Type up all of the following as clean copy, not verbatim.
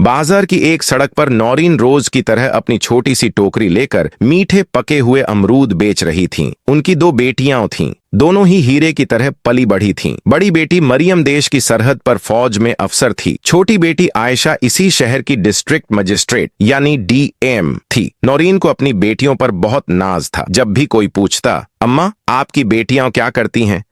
बाजार की एक सड़क पर नौरीन रोज की तरह अपनी छोटी सी टोकरी लेकर मीठे पके हुए अमरूद बेच रही थीं। उनकी दो बेटियां थीं, दोनों ही हीरे की तरह पली बढ़ी थीं। बड़ी बेटी मरियम देश की सरहद पर फौज में अफसर थी। छोटी बेटी आयशा इसी शहर की डिस्ट्रिक्ट मजिस्ट्रेट यानी डीएम थी। नौरीन को अपनी बेटियों पर बहुत नाज था। जब भी कोई पूछता, अम्मा आपकी बेटियां क्या करती हैं,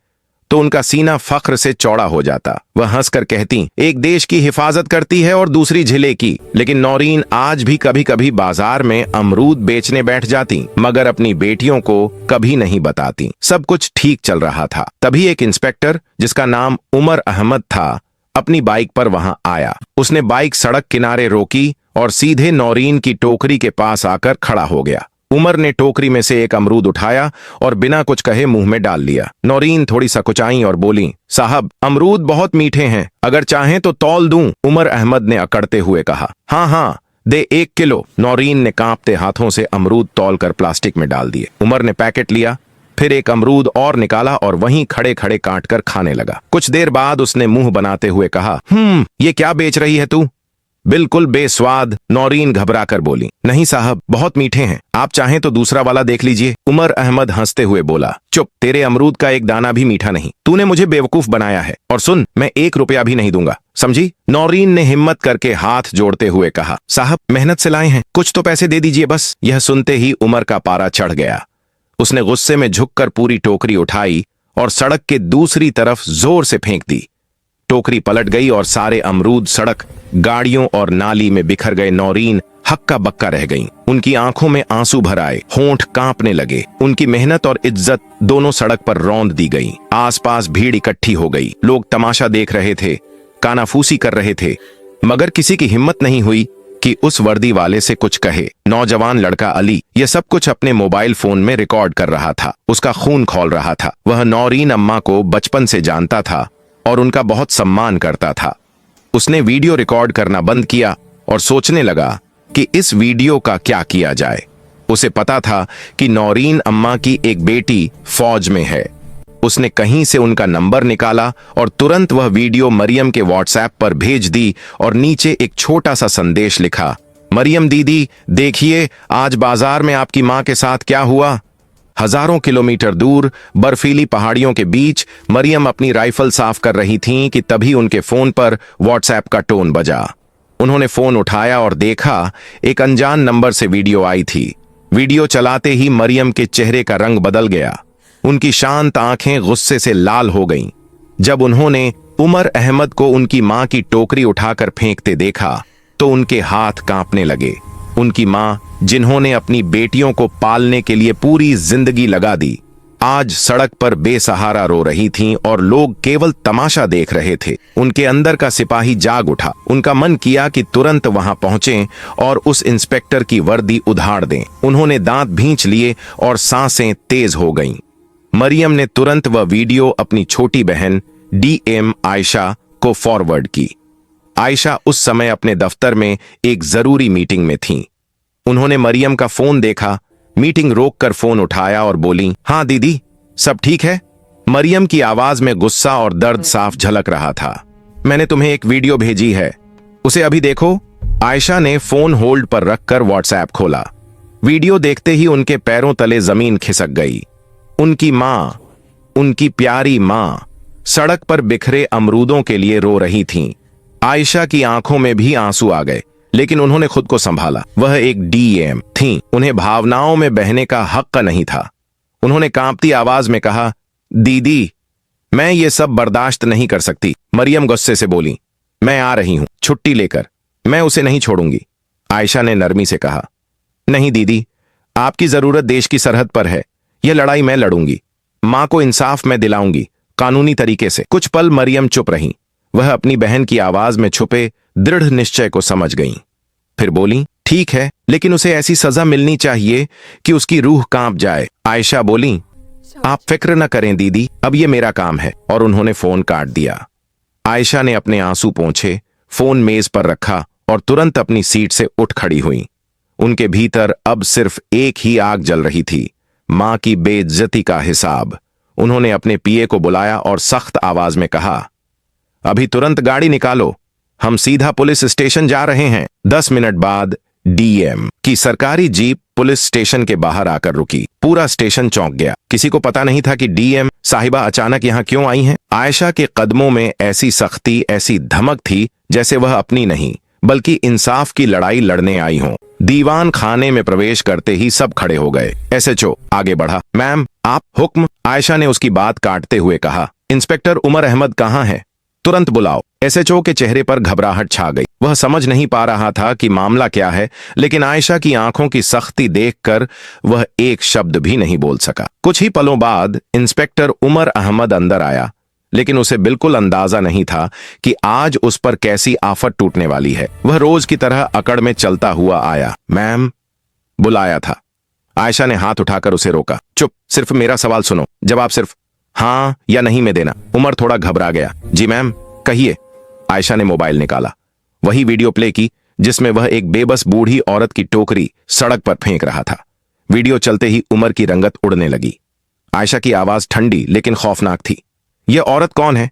तो उनका सीना फख्र से चौड़ा हो जाता। वह हंसकर कहती, एक देश की हिफाजत करती है और दूसरी जिले की। लेकिन नौरीन आज भी कभी कभी बाजार में अमरूद बेचने बैठ जाती, मगर अपनी बेटियों को कभी नहीं बताती। सब कुछ ठीक चल रहा था। तभी एक इंस्पेक्टर जिसका नाम उमर अहमद था अपनी बाइक पर वहां आया। उसने बाइक सड़क किनारे रोकी और सीधे नौरीन की टोकरी के पास आकर खड़ा हो गया। उमर ने टोकरी में से एक अमरूद उठाया और बिना कुछ कहे मुंह में डाल लिया। नौरीन थोड़ी सकुचाई और बोली, साहब अमरूद बहुत मीठे हैं, अगर चाहें तो तौल दूं। उमर अहमद ने अकड़ते हुए कहा, हाँ हाँ दे 1 किलो। नौरीन ने कांपते हाथों से अमरूद तौलकर प्लास्टिक में डाल दिए। उमर ने पैकेट लिया, फिर एक अमरूद और निकाला और वहीं खड़े खड़े काट कर खाने लगा। कुछ देर बाद उसने मुंह बनाते हुए कहा, ये क्या बेच रही है तू? बिल्कुल बेस्वाद। नौरीन घबरा कर बोली, नहीं साहब बहुत मीठे हैं, आप चाहें तो दूसरा वाला देख लीजिए। उमर अहमद हंसते हुए बोला, चुप, तेरे अमरूद का एक दाना भी मीठा नहीं। तूने मुझे बेवकूफ बनाया है, और सुन, मैं 1 रुपया भी नहीं दूंगा, समझी? नौरीन ने हिम्मत करके हाथ जोड़ते हुए कहा, साहब मेहनत से लाए हैं, कुछ तो पैसे दे दीजिए बस। यह सुनते ही उमर का पारा चढ़ गया। उसने गुस्से में झुककर पूरी टोकरी उठाई और सड़क के दूसरी तरफ जोर से फेंक दी। टोकरी पलट गई और सारे अमरूद सड़क, गाड़ियों और नाली में बिखर गए। नौरीन हक्का बक्का रह गईं। उनकी आंखों में आंसू भर आए, होंठ कांपने लगे। उनकी मेहनत और इज्जत दोनों सड़क पर रौंद दी गईं। आसपास भीड़ इकट्ठी हो गई। लोग तमाशा देख रहे थे, कानाफूसी कर रहे थे, मगर किसी की हिम्मत नहीं हुई कि उस वर्दी वाले से कुछ कहे। नौजवान लड़का अली यह सब कुछ अपने मोबाइल फोन में रिकॉर्ड कर रहा था। उसका खून खौल रहा था। वह नौरीन अम्मा को बचपन से जानता था और उनका बहुत सम्मान करता था। उसने वीडियो रिकॉर्ड करना बंद किया और सोचने लगा कि इस वीडियो का क्या किया जाए। उसे पता था कि नौरीन अम्मा की एक बेटी फौज में है। उसने कहीं से उनका नंबर निकाला और तुरंत वह वीडियो मरियम के व्हाट्सएप पर भेज दी और नीचे एक छोटा सा संदेश लिखा, मरियम दीदी देखिए आज बाजार में आपकी मां के साथ क्या हुआ। हजारों किलोमीटर दूर बर्फीली पहाड़ियों के बीच मरियम अपनी राइफल साफ कर रही थीं कि तभी उनके फोन पर व्हाट्सएप का टोन बजा। उन्होंने फोन उठाया और देखा एक अनजान नंबर से वीडियो आई थी। वीडियो चलाते ही मरियम के चेहरे का रंग बदल गया। उनकी शांत आंखें गुस्से से लाल हो गईं। जब उन्होंने उमर अहमद को उनकी मां की टोकरी उठाकर फेंकते देखा तो उनके हाथ कांपने लगे। उनकी मां, जिन्होंने अपनी बेटियों को पालने के लिए पूरी जिंदगी लगा दी, आज सड़क पर बेसहारा रो रही थीं और लोग केवल तमाशा देख रहे थे। उनके अंदर का सिपाही जाग उठा। उनका मन किया कि तुरंत वहां पहुंचें और उस इंस्पेक्टर की वर्दी उधाड़ दें। उन्होंने दांत भींच लिए और सांसें तेज हो गईं। मरियम ने तुरंत वह वीडियो अपनी छोटी बहन डीएम आयशा को फॉरवर्ड की। आयशा उस समय अपने दफ्तर में एक जरूरी मीटिंग में थीं। उन्होंने मरियम का फोन देखा, मीटिंग रोककर फोन उठाया और बोली, हाँ दीदी सब ठीक है? मरियम की आवाज में गुस्सा और दर्द साफ झलक रहा था। मैंने तुम्हें एक वीडियो भेजी है, उसे अभी देखो। आयशा ने फोन होल्ड पर रखकर व्हाट्सएप खोला। वीडियो देखते ही उनके पैरों तले जमीन खिसक गई। उनकी मां, उनकी प्यारी मां सड़क पर बिखरे अमरूदों के लिए रो रही थीं। आयशा की आंखों में भी आंसू आ गए, लेकिन उन्होंने खुद को संभाला। वह एक डीएम थीं, उन्हें भावनाओं में बहने का हक नहीं था। उन्होंने कांपती आवाज में कहा, दीदी मैं ये सब बर्दाश्त नहीं कर सकती। मरियम गुस्से से बोली, मैं आ रही हूं छुट्टी लेकर, मैं उसे नहीं छोड़ूंगी। आयशा ने नरमी से कहा, नहीं दीदी आपकी जरूरत देश की सरहद पर है, यह लड़ाई मैं लड़ूंगी, मां को इंसाफ मैं दिलाऊंगी कानूनी तरीके से। कुछ पल मरियम चुप रहीं। वह अपनी बहन की आवाज में छुपे दृढ़ निश्चय को समझ गईं। फिर बोली, ठीक है, लेकिन उसे ऐसी सजा मिलनी चाहिए कि उसकी रूह कांप जाए। आयशा बोली, आप फिक्र न करें दीदी, अब ये मेरा काम है। और उन्होंने फोन काट दिया। आयशा ने अपने आंसू पोंछे, फोन मेज पर रखा और तुरंत अपनी सीट से उठ खड़ी हुई। उनके भीतर अब सिर्फ एक ही आग जल रही थी, मां की बेइज्जती का हिसाब। उन्होंने अपने पीए को बुलाया और सख्त आवाज में कहा, अभी तुरंत गाड़ी निकालो, हम सीधा पुलिस स्टेशन जा रहे हैं। 10 मिनट बाद डीएम की सरकारी जीप पुलिस स्टेशन के बाहर आकर रुकी। पूरा स्टेशन चौंक गया। किसी को पता नहीं था कि डीएम साहिबा अचानक यहाँ क्यों आई हैं। आयशा के कदमों में ऐसी सख्ती, ऐसी धमक थी जैसे वह अपनी नहीं बल्कि इंसाफ की लड़ाई लड़ने आई हों। दीवान खाने में प्रवेश करते ही सब खड़े हो गए। एसएचओ आगे बढ़ा। मैम, आप हुक्म। आयशा ने उसकी बात काटते हुए कहा, इंस्पेक्टर उमर अहमद कहाँ है? तुरंत बुलाओ। एसएचओ के चेहरे पर घबराहट छा गई। वह समझ नहीं पा रहा था कि मामला क्या है, लेकिन आयशा की आंखों की सख्ती देखकर वह एक शब्द भी नहीं बोल सका। कुछ ही पलों बाद इंस्पेक्टर उमर अहमद अंदर आया, लेकिन उसे बिल्कुल अंदाजा नहीं था कि आज उस पर कैसी आफत टूटने वाली है। वह रोज की तरह अकड़ में चलता हुआ आया। मैम, बुलाया था। आयशा ने हाथ उठाकर उसे रोका। चुप, सिर्फ मेरा सवाल सुनो, जवाब सिर्फ हाँ या नहीं में देना। उमर थोड़ा घबरा गया। जी मैम, कहिए। आयशा ने मोबाइल निकाला, वही वीडियो प्ले की जिसमें वह एक बेबस बूढ़ी औरत की टोकरी सड़क पर फेंक रहा था। वीडियो चलते ही उमर की रंगत उड़ने लगी। आयशा की आवाज ठंडी लेकिन खौफनाक थी। यह औरत कौन है?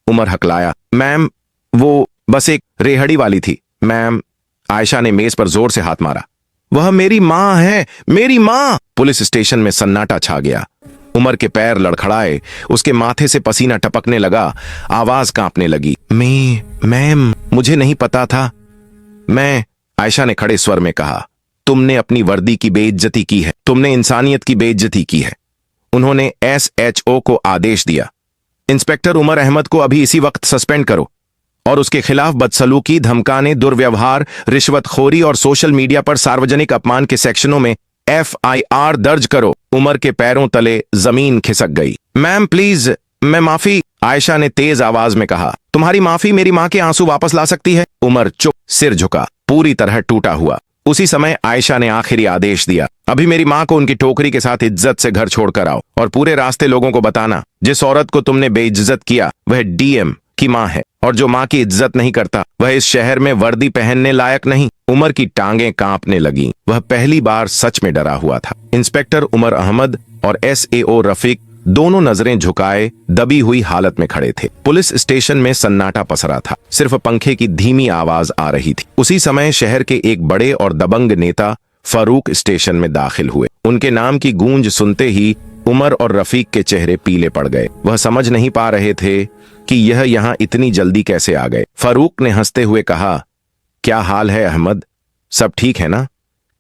उमर हकलाया। मैम, वो बस एक रेहड़ी वाली थी मैम। आयशा ने मेज पर जोर से हाथ मारा। वह मेरी मां है, मेरी मां। पुलिस स्टेशन में सन्नाटा छा गया। उमर के पैर लड़खड़ाए, उसके माथे से पसीना टपकने लगा, आवाज कांपने लगी। मैम, मुझे नहीं पता था। मैं, आयशा ने खड़े स्वर में कहा, तुमने अपनी वर्दी की बेइज्जती की है, तुमने इंसानियत की बेइज्जती की है। उन्होंने एसएचओ को आदेश दिया, इंस्पेक्टर उमर अहमद को अभी इसी वक्त सस्पेंड करो और उसके खिलाफ बदसलूकी, धमकाने, दुर्व्यवहार, रिश्वतखोरी और सोशल मीडिया पर सार्वजनिक अपमान के सेक्शनों में एफआईआर दर्ज करो। उमर के पैरों तले जमीन खिसक गई। मैम प्लीज, मैं माफी। आयशा ने तेज आवाज में कहा, तुम्हारी माफी मेरी मां के आंसू वापस ला सकती है। उमर चुप, सिर झुका, पूरी तरह टूटा हुआ। उसी समय आयशा ने आखिरी आदेश दिया, अभी मेरी मां को उनकी टोकरी के साथ इज्जत से घर छोड़कर आओ और पूरे रास्ते लोगों को बताना, जिस औरत को तुमने बेइज्जत किया वह डीएम की मां है और जो मां की इज्जत नहीं करता वह इस शहर में वर्दी पहनने लायक नहीं। उमर की टांगें कांपने लगीं। वह पहली बार सच में डरा हुआ था। इंस्पेक्टर उमर अहमद और एसएओ रफीक दोनों नजरें झुकाए दबी हुई हालत में खड़े थे। पुलिस स्टेशन में सन्नाटा पसरा था, सिर्फ पंखे की धीमी आवाज आ रही थी। उसी समय शहर के एक बड़े और दबंग नेता फारूक स्टेशन में दाखिल हुए। उनके नाम की गूंज सुनते ही उमर और रफीक के चेहरे पीले पड़ गए। वह समझ नहीं पा रहे थे कि यह यहाँ इतनी जल्दी कैसे आ गए। फारूक ने हंसते हुए कहा, क्या हाल है अहमद, सब ठीक है ना?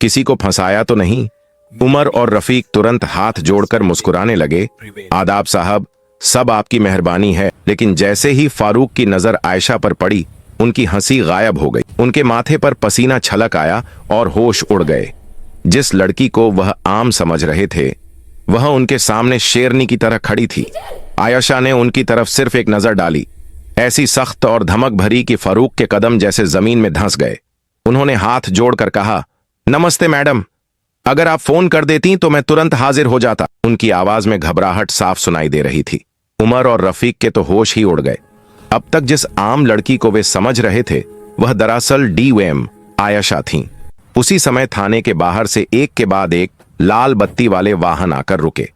किसी को फंसाया तो नहीं? उमर और रफीक तुरंत हाथ जोड़कर मुस्कुराने लगे। आदाब साहब, सब आपकी मेहरबानी है। लेकिन जैसे ही फारूक की नजर आयशा पर पड़ी, उनकी हंसी गायब हो गई। उनके माथे पर पसीना छलक आया और होश उड़ गए। जिस लड़की को वह आम समझ रहे थे वह उनके सामने शेरनी की तरह खड़ी थी। आयशा ने उनकी तरफ सिर्फ एक नजर डाली, ऐसी सख्त और धमक भरी कि फारूक के कदम जैसे जमीन में धंस गए। उन्होंने हाथ जोड़कर कहा, नमस्ते मैडम, अगर आप फोन कर देती तो मैं तुरंत हाजिर हो जाता। उनकी आवाज में घबराहट साफ सुनाई दे रही थी। उमर और रफीक के तो होश ही उड़ गए। अब तक जिस आम लड़की को वे समझ रहे थे वह दरअसल डीएम आयशा थीं। उसी समय थाने के बाहर से एक के बाद एक लाल बत्ती वाले वाहन आकर रुके।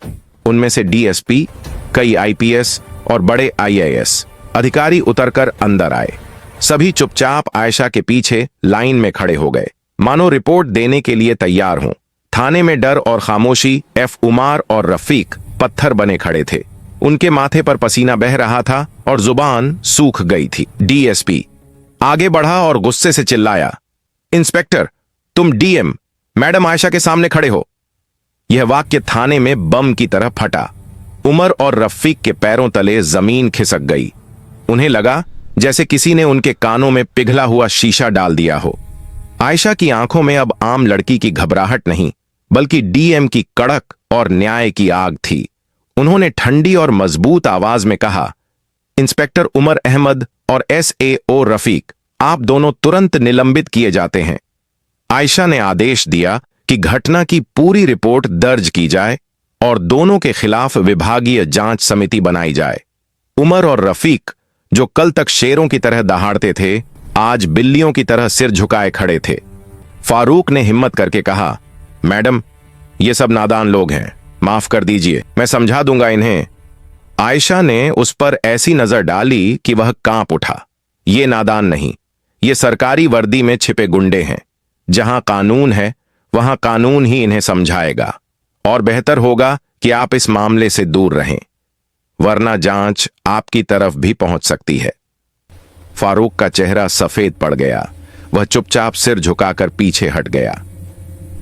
उनमें से डीएसपी, कई आईपीएस और बड़े आईएएस अधिकारी उतरकर अंदर आए। सभी चुपचाप आयशा के पीछे लाइन में खड़े हो गए, मानो रिपोर्ट देने के लिए तैयार हों। थाने में डर और खामोशी। उमर और रफीक पत्थर बने खड़े थे। उनके माथे पर पसीना बह रहा था और जुबान सूख गई थी। डीएसपी आगे बढ़ा और गुस्से से चिल्लाया, इंस्पेक्टर, तुम डीएम मैडम आयशा के सामने खड़े हो। यह वाक्य थाने में बम की तरह फटा। उमर और रफीक के पैरों तले जमीन खिसक गई। उन्हें लगा जैसे किसी ने उनके कानों में पिघला हुआ शीशा डाल दिया हो। आयशा की आंखों में अब आम लड़की की घबराहट नहीं बल्कि डीएम की कड़क और न्याय की आग थी। उन्होंने ठंडी और मजबूत आवाज में कहा, इंस्पेक्टर उमर अहमद और एसएओ रफीक, आप दोनों तुरंत निलंबित किए जाते हैं। आयशा ने आदेश दिया कि घटना की पूरी रिपोर्ट दर्ज की जाए और दोनों के खिलाफ विभागीय जांच समिति बनाई जाए। उमर और रफीक, जो कल तक शेरों की तरह दहाड़ते थे, आज बिल्लियों की तरह सिर झुकाए खड़े थे। फारूक ने हिम्मत करके कहा, मैडम, ये सब नादान लोग हैं, माफ कर दीजिए, मैं समझा दूंगा इन्हें। आयशा ने उस पर ऐसी नजर डाली कि वह कांप उठा। ये नादान नहीं, ये सरकारी वर्दी में छिपे गुंडे हैं। जहां कानून है वहां कानून ही इन्हें समझाएगा, और बेहतर होगा कि आप इस मामले से दूर रहें, वरना जांच आपकी तरफ भी पहुंच सकती है। फारूक का चेहरा सफेद पड़ गया। वह चुपचाप सिर झुकाकर पीछे हट गया,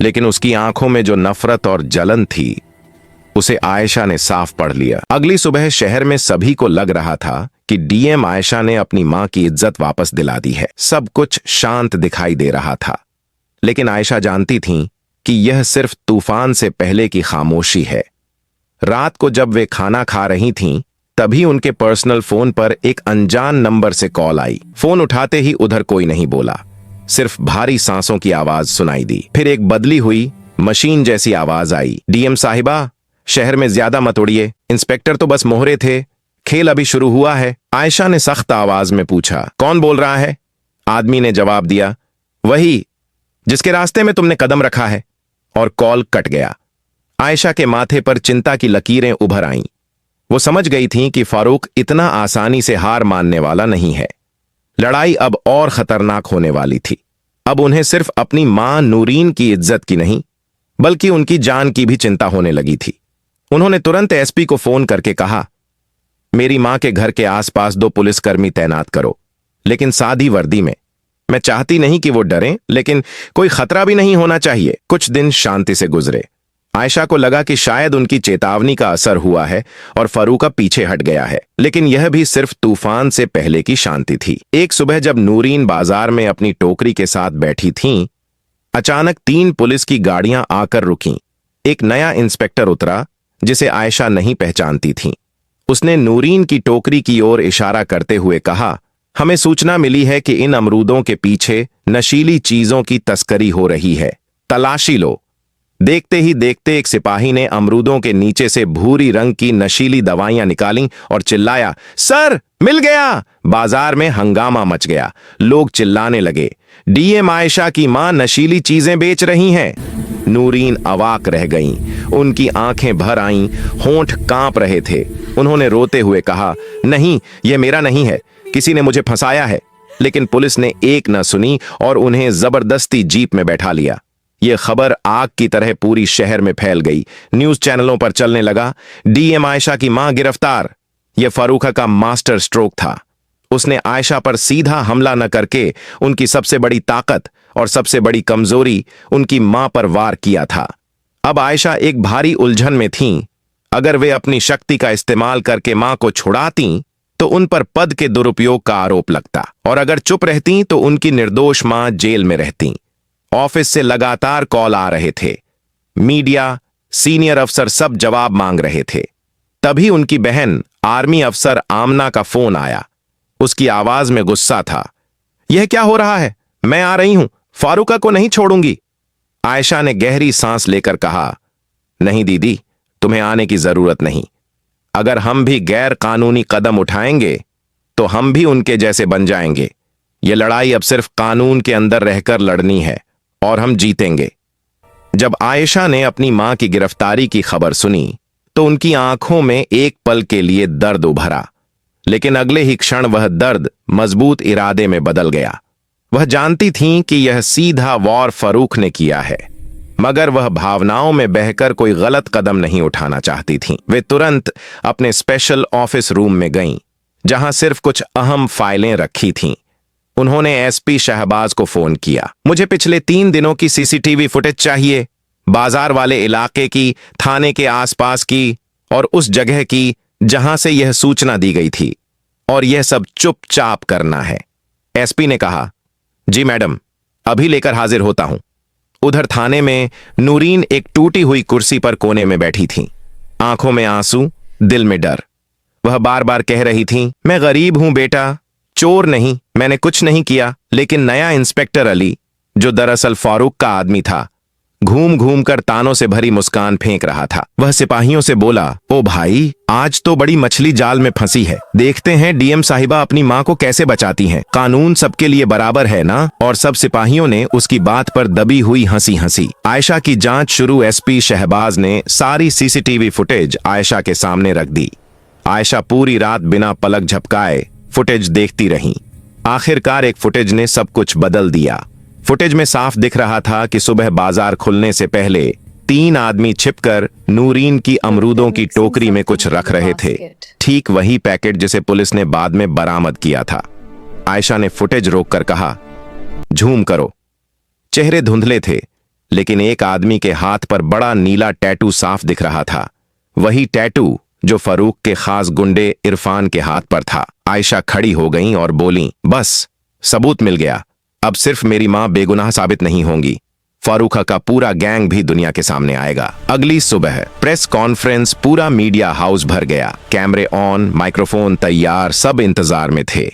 लेकिन उसकी आंखों में जो नफरत और जलन थी उसे आयशा ने साफ पढ़ लिया। अगली सुबह शहर में सभी को लग रहा था कि डीएम आयशा ने अपनी मां की इज्जत वापस दिला दी है। सब कुछ शांत दिखाई दे रहा था, लेकिन आयशा जानती थीं कि यह सिर्फ तूफान से पहले की खामोशी है। रात को जब वे खाना खा रही थीं, तभी उनके पर्सनल फोन पर एक अनजान नंबर से कॉल आई। फोन उठाते ही उधर कोई नहीं बोला, सिर्फ भारी सांसों की आवाज सुनाई दी। फिर एक बदली हुई मशीन जैसी आवाज आई, डीएम साहिबा, शहर में ज्यादा मत उड़िए, इंस्पेक्टर तो बस मोहरे थे, खेल अभी शुरू हुआ है। आयशा ने सख्त आवाज में पूछा, कौन बोल रहा है? आदमी ने जवाब दिया, वही जिसके रास्ते में तुमने कदम रखा है, और कॉल कट गया। आयशा के माथे पर चिंता की लकीरें उभर आईं। वो समझ गई थीं कि फारूक इतना आसानी से हार मानने वाला नहीं है। लड़ाई अब और खतरनाक होने वाली थी। अब उन्हें सिर्फ अपनी मां नूरीन की इज्जत की नहीं, बल्कि उनकी जान की भी चिंता होने लगी थी। उन्होंने तुरंत एसपी को फोन करके कहा, मेरी मां के घर के आसपास 2 पुलिसकर्मी तैनात करो, लेकिन सादी वर्दी में। मैं चाहती नहीं कि वो डरें, लेकिन कोई खतरा भी नहीं होना चाहिए। कुछ दिन शांति से गुजरे। आयशा को लगा कि शायद उनकी चेतावनी का असर हुआ है और फारूक अब पीछे हट गया है, लेकिन यह भी सिर्फ तूफान से पहले की शांति थी। एक सुबह जब नूरीन बाजार में अपनी टोकरी के साथ बैठी थीं, अचानक 3 पुलिस की गाड़ियां आकर रुकीं। एक नया इंस्पेक्टर उतरा जिसे आयशा नहीं पहचानती थी। उसने नूरीन की टोकरी की ओर इशारा करते हुए कहा, हमें सूचना मिली है कि इन अमरूदों के पीछे नशीली चीजों की तस्करी हो रही है, तलाशी लो। देखते ही देखते एक सिपाही ने अमरूदों के नीचे से भूरी रंग की नशीली दवाइयां निकालीं और चिल्लाया, सर मिल गया। बाजार में हंगामा मच गया। लोग चिल्लाने लगे, डीएम आयशा की मां नशीली चीजें बेच रही हैं। नूरीन अवाक रह गईं। उनकी आंखें भर आईं, होंठ कांप रहे थे। उन्होंने रोते हुए कहा, नहीं, यह मेरा नहीं है, किसी ने मुझे फंसाया है। लेकिन पुलिस ने एक न सुनी और उन्हें जबरदस्ती जीप में बैठा लिया। यह खबर आग की तरह पूरी शहर में फैल गई। न्यूज चैनलों पर चलने लगा, डीएम आयशा की मां गिरफ्तार। यह फारूका का मास्टर स्ट्रोक था। उसने आयशा पर सीधा हमला न करके उनकी सबसे बड़ी ताकत और सबसे बड़ी कमजोरी उनकी मां पर वार किया था। अब आयशा एक भारी उलझन में थीं। अगर वे अपनी शक्ति का इस्तेमाल करके मां को छुड़ाती तो उन पर पद के दुरुपयोग का आरोप लगता, और अगर चुप रहती तो उनकी निर्दोष मां जेल में रहती। ऑफिस से लगातार कॉल आ रहे थे। मीडिया, सीनियर अफसर सब जवाब मांग रहे थे। तभी उनकी बहन आर्मी अफसर आमना का फोन आया। उसकी आवाज में गुस्सा था, यह क्या हो रहा है? मैं आ रही हूं, फारूका को नहीं छोड़ूंगी। आयशा ने गहरी सांस लेकर कहा, नहीं दीदी, तुम्हें आने की जरूरत नहीं। अगर हम भी गैर कानूनी कदम उठाएंगे तो हम भी उनके जैसे बन जाएंगे। यह लड़ाई अब सिर्फ कानून के अंदर रहकर लड़नी है, और हम जीतेंगे। जब आयशा ने अपनी मां की गिरफ्तारी की खबर सुनी तो उनकी आंखों में एक पल के लिए दर्द उभरा, लेकिन अगले ही क्षण वह दर्द मजबूत इरादे में बदल गया। वह जानती थीं कि यह सीधा वार फारूक ने किया है, मगर वह भावनाओं में बहकर कोई गलत कदम नहीं उठाना चाहती थीं। वे तुरंत अपने स्पेशल ऑफिस रूम में गईं, जहां सिर्फ कुछ अहम फाइलें रखी थीं। उन्होंने एसपी शहबाज को फोन किया, मुझे पिछले 3 दिनों की सीसीटीवी फुटेज चाहिए, बाजार वाले इलाके की, थाने के आसपास की, और उस जगह की जहां से यह सूचना दी गई थी, और यह सब चुपचाप करना है। एसपी ने कहा, जी मैडम, अभी लेकर हाजिर होता हूं। उधर थाने में नूरीन एक टूटी हुई कुर्सी पर कोने में बैठी थी, आंखों में आंसू, दिल में डर। वह बार बार कह रही थी, मैं गरीब हूं बेटा, चोर नहीं, मैंने कुछ नहीं किया। लेकिन नया इंस्पेक्टर अली, जो दरअसल फारूक का आदमी था, घूम घूम कर तानों से भरी मुस्कान फेंक रहा था। वह सिपाहियों से बोला, ओ भाई, आज तो बड़ी मछली जाल में फंसी है। देखते हैं डीएम साहिबा अपनी मां को कैसे बचाती हैं। कानून सबके लिए बराबर है ना? और सब सिपाहियों ने उसकी बात पर दबी हुई हंसी हंसी। आयशा की जांच शुरू एसपी शहबाज ने सारी सीसीटीवी फुटेज आयशा के सामने रख दी। आयशा पूरी रात बिना पलक झपकाए फुटेज देखती रहीं। आखिरकार एक फुटेज ने सब कुछ बदल दिया। फुटेज में साफ दिख रहा था कि सुबह बाजार खुलने से पहले 3 आदमी छिपकर नूरीन की अमरूदों की टोकरी में कुछ रख रहे थे। ठीक वही पैकेट जिसे पुलिस ने बाद में बरामद किया था। आयशा ने फुटेज रोककर कहा, झूम करो। चेहरे धुंधले थे, लेकिन एक आदमी के हाथ पर बड़ा नीला टैटू साफ दिख रहा था। वही टैटू जो फारूक के खास गुंडे इरफान के हाथ पर था। आयशा खड़ी हो गईं और बोलीं, बस सबूत मिल गया। अब सिर्फ मेरी मां बेगुनाह साबित नहीं होंगी, फारूक का पूरा गैंग भी दुनिया के सामने आएगा। अगली सुबह प्रेस कॉन्फ्रेंस, पूरा मीडिया हाउस भर गया। कैमरे ऑन, माइक्रोफोन तैयार, सब इंतजार में थे।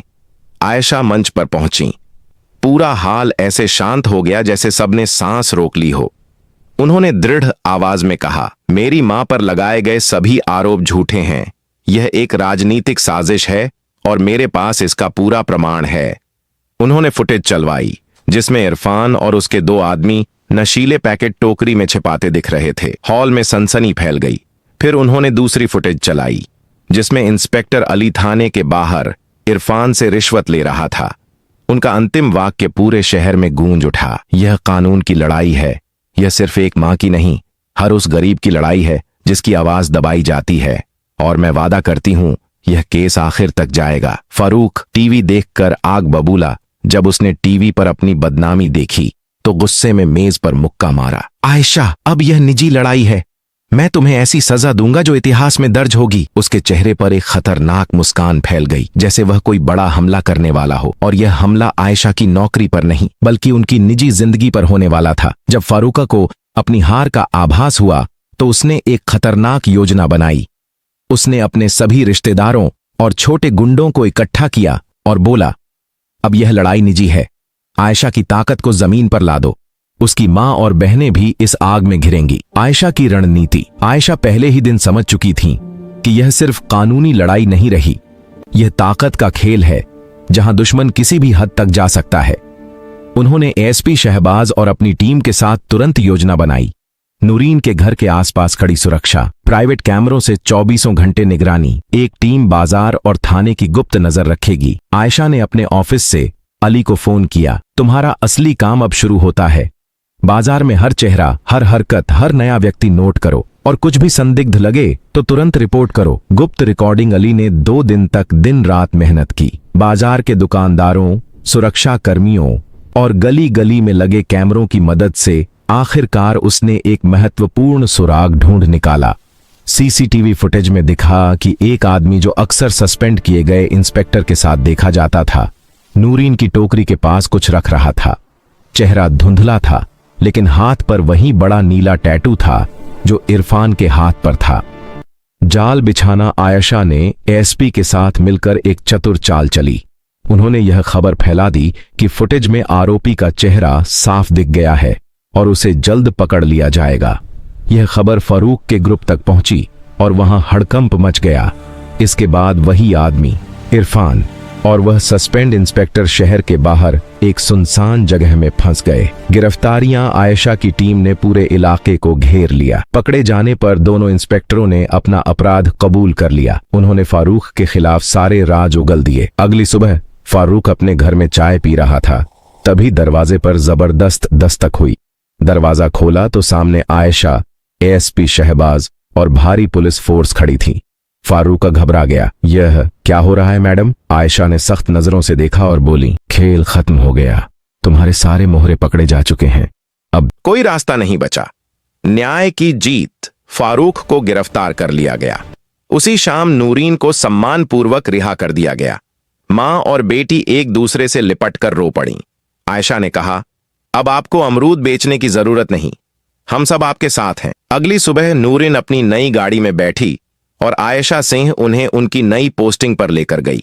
आयशा मंच पर पहुंची। पूरा हाल ऐसे शांत हो गया जैसे सबने सांस रोक ली हो। उन्होंने दृढ़ आवाज में कहा, मेरी मां पर लगाए गए सभी आरोप झूठे हैं। यह एक राजनीतिक साजिश है और मेरे पास इसका पूरा प्रमाण है। उन्होंने फुटेज चलवाई जिसमें इरफान और उसके 2 आदमी नशीले पैकेट टोकरी में छिपाते दिख रहे थे। हॉल में सनसनी फैल गई। फिर उन्होंने दूसरी फुटेज चलाई जिसमें इंस्पेक्टर अली थाने के बाहर इरफान से रिश्वत ले रहा था। उनका अंतिम वाक्य पूरे शहर में गूंज उठा, यह कानून की लड़ाई है। यह सिर्फ एक मां की नहीं, हर उस गरीब की लड़ाई है जिसकी आवाज दबाई जाती है। और मैं वादा करती हूं यह केस आखिर तक जाएगा। फारूक टीवी देखकर आग बबूला। जब उसने टीवी पर अपनी बदनामी देखी तो गुस्से में मेज पर मुक्का मारा। आयशा, अब यह निजी लड़ाई है। मैं तुम्हें ऐसी सजा दूंगा जो इतिहास में दर्ज होगी। उसके चेहरे पर एक खतरनाक मुस्कान फैल गई, जैसे वह कोई बड़ा हमला करने वाला हो। और यह हमला आयशा की नौकरी पर नहीं, बल्कि उनकी निजी जिंदगी पर होने वाला था। जब फारूका को अपनी हार का आभास हुआ तो उसने एक खतरनाक योजना बनाई। उसने अपने सभी रिश्तेदारों और छोटे गुंडों को इकट्ठा किया और बोला, अब यह लड़ाई निजी है। आयशा की ताकत को जमीन पर ला दो। उसकी मां और बहनें भी इस आग में घिरेंगी। आयशा की रणनीति। आयशा पहले ही दिन समझ चुकी थीं कि यह सिर्फ कानूनी लड़ाई नहीं रही, यह ताकत का खेल है जहां दुश्मन किसी भी हद तक जा सकता है। उन्होंने एसपी शहबाज और अपनी टीम के साथ तुरंत योजना बनाई। नूरीन के घर के आसपास खड़ी सुरक्षा, प्राइवेट कैमरों से 24 घंटे निगरानी, एक टीम बाजार और थाने की गुप्त नजर रखेगी। आयशा ने अपने ऑफिस से अली को फोन किया, तुम्हारा असली काम अब शुरू होता है। बाजार में हर चेहरा, हर हरकत, हर नया व्यक्ति नोट करो और कुछ भी संदिग्ध लगे तो तुरंत रिपोर्ट करो। गुप्त रिकॉर्डिंग। अली ने 2 दिन तक दिन रात मेहनत की। बाजार के दुकानदारों, सुरक्षा कर्मियों और गली गली में लगे कैमरों की मदद से आखिरकार उसने एक महत्वपूर्ण सुराग ढूंढ निकाला। सीसीटीवी फुटेज में दिखा कि एक आदमी जो अक्सर सस्पेंड किए गए इंस्पेक्टर के साथ देखा जाता था, नूरीन की टोकरी के पास कुछ रख रहा था। चेहरा धुंधला था, लेकिन हाथ पर वही बड़ा नीला टैटू था जो इरफान के हाथ पर था। जाल बिछाना। आयशा ने एसपी के साथ मिलकर एक चतुर चाल चली। उन्होंने यह खबर फैला दी कि फुटेज में आरोपी का चेहरा साफ दिख गया है और उसे जल्द पकड़ लिया जाएगा। यह खबर फारूक के ग्रुप तक पहुंची और वहां हड़कंप मच गया। इसके बाद वही आदमी इरफान और वह सस्पेंड इंस्पेक्टर शहर के बाहर एक सुनसान जगह में फंस गए। गिरफ्तारियां। आयशा की टीम ने पूरे इलाके को घेर लिया। पकड़े जाने पर दोनों इंस्पेक्टरों ने अपना अपराध कबूल कर लिया। उन्होंने फारूक के खिलाफ सारे राज उगल दिए। अगली सुबह फारूक अपने घर में चाय पी रहा था, तभी दरवाजे पर जबरदस्त दस्तक हुई। दरवाजा खोला तो सामने आयशा, एएसपी शहबाज और भारी पुलिस फोर्स खड़ी थी। फारूक घबरा गया। यह क्या हो रहा है मैडम? आयशा ने सख्त नजरों से देखा और बोली, खेल खत्म हो गया। तुम्हारे सारे मोहरे पकड़े जा चुके हैं। अब कोई रास्ता नहीं बचा। न्याय की जीत। फारूक को गिरफ्तार कर लिया गया। उसी शाम नूरीन को सम्मानपूर्वक रिहा कर दिया गया। मां और बेटी एक दूसरे से लिपट कर रो पड़ी। आयशा ने कहा, अब आपको अमरूद बेचने की जरूरत नहीं, हम सब आपके साथ हैं। अगली सुबह नूरीन अपनी नई गाड़ी में बैठी और आयशा सिंह उन्हें उनकी नई पोस्टिंग पर लेकर गई।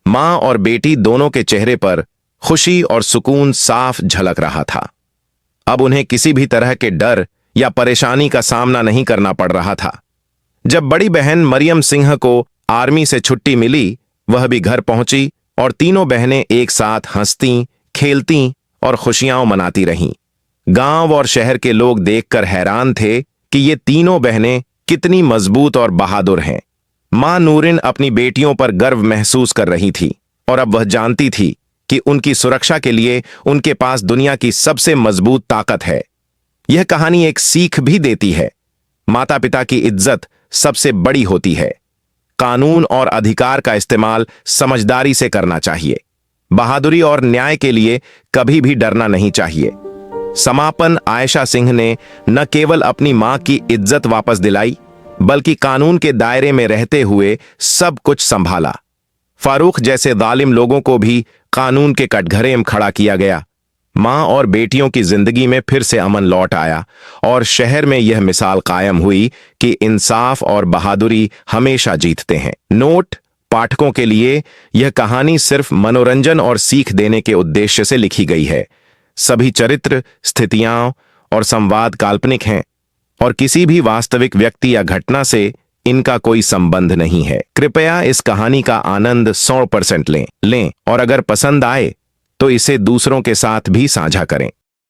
मां और बेटी दोनों के चेहरे पर खुशी और सुकून साफ झलक रहा था। अब उन्हें किसी भी तरह के डर या परेशानी का सामना नहीं करना पड़ रहा था। जब बड़ी बहन मरियम सिंह को आर्मी से छुट्टी मिली, वह भी घर पहुंची और तीनों बहनें एक साथ हंसती, खेलती और खुशियां मनाती रहीं। गांव और शहर के लोग देखकर हैरान थे कि ये तीनों बहनें कितनी मजबूत और बहादुर हैं। मां नूरिन अपनी बेटियों पर गर्व महसूस कर रही थी और अब वह जानती थी कि उनकी सुरक्षा के लिए उनके पास दुनिया की सबसे मजबूत ताकत है। यह कहानी एक सीख भी देती है। माता पिता की इज्जत सबसे बड़ी होती है। कानून और अधिकार का इस्तेमाल समझदारी से करना चाहिए। बहादुरी और न्याय के लिए कभी भी डरना नहीं चाहिए। समापन, आयशा सिंह ने न केवल अपनी मां की इज्जत वापस दिलाई, बल्कि कानून के दायरे में रहते हुए सब कुछ संभाला। फारूक जैसे जालिम लोगों को भी कानून के कटघरे में खड़ा किया गया। मां और बेटियों की जिंदगी में फिर से अमन लौट आया और शहर में यह मिसाल कायम हुई कि इंसाफ और बहादुरी हमेशा जीतते हैं। नोट: पाठकों के लिए यह कहानी सिर्फ मनोरंजन और सीख देने के उद्देश्य से लिखी गई है। सभी चरित्र, स्थितियां और संवाद काल्पनिक हैं और किसी भी वास्तविक व्यक्ति या घटना से इनका कोई संबंध नहीं है। कृपया इस कहानी का आनंद 100% लें और अगर पसंद आए तो इसे दूसरों के साथ भी साझा करें।